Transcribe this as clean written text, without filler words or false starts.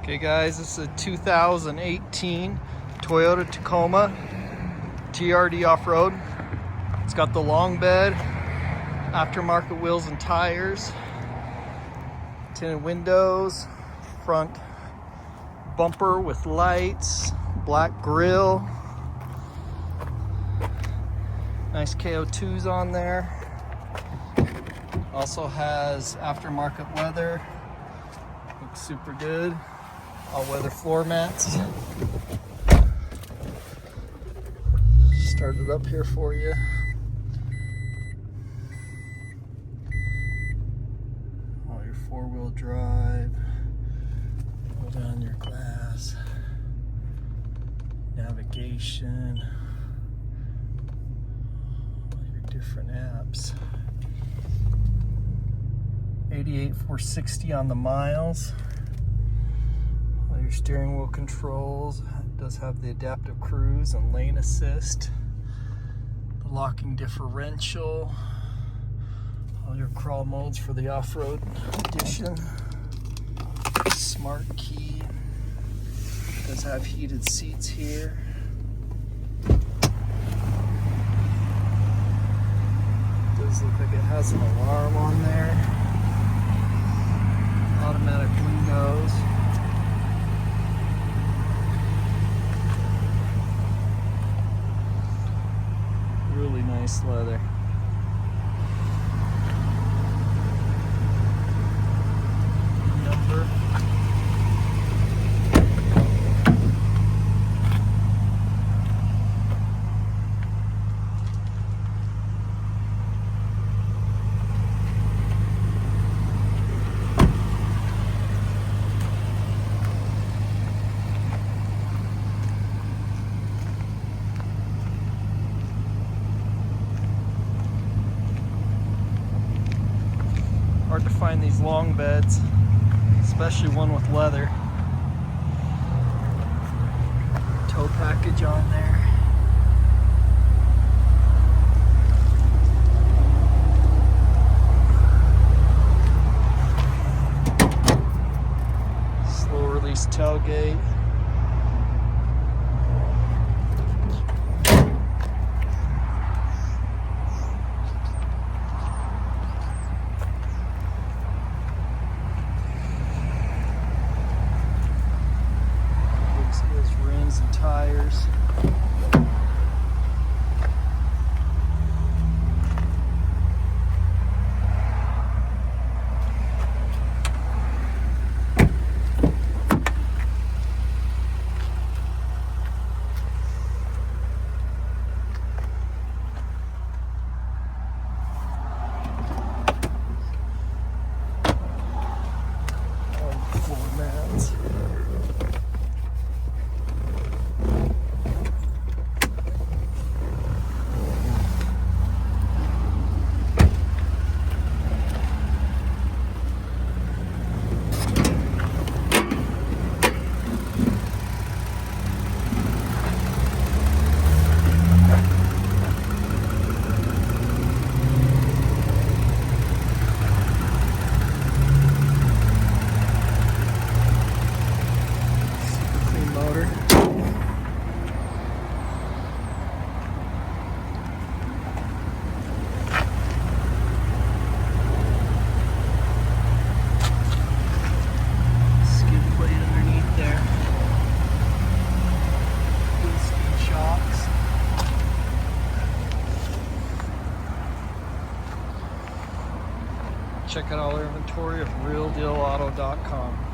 Okay guys, this is a 2018 Toyota Tacoma TRD Off-Road. It's got the long bed, aftermarket wheels and tires, tinted windows, front bumper with lights, black grille, nice KO2s on there. Also has aftermarket leather, looks super good. All weather floor mats. Start it up here for you. All your four-wheel drive. Pull down your glass. Navigation. All your different apps. 88,460 on the miles. Your steering wheel controls. It does have the adaptive cruise and lane assist, the locking differential, all your crawl modes for the off-road edition, smart key. It does have heated seats here. It does look like it has an alarm on there. Automatic windows. Really nice leather. Number. Hard to find these long beds, especially one with leather. Tow package on there. Slow release tailgate. Rims and tires. Floor mats. Motor. Skid plate underneath there. Bilstein shocks. Check out all our inventory at realdealauto.com.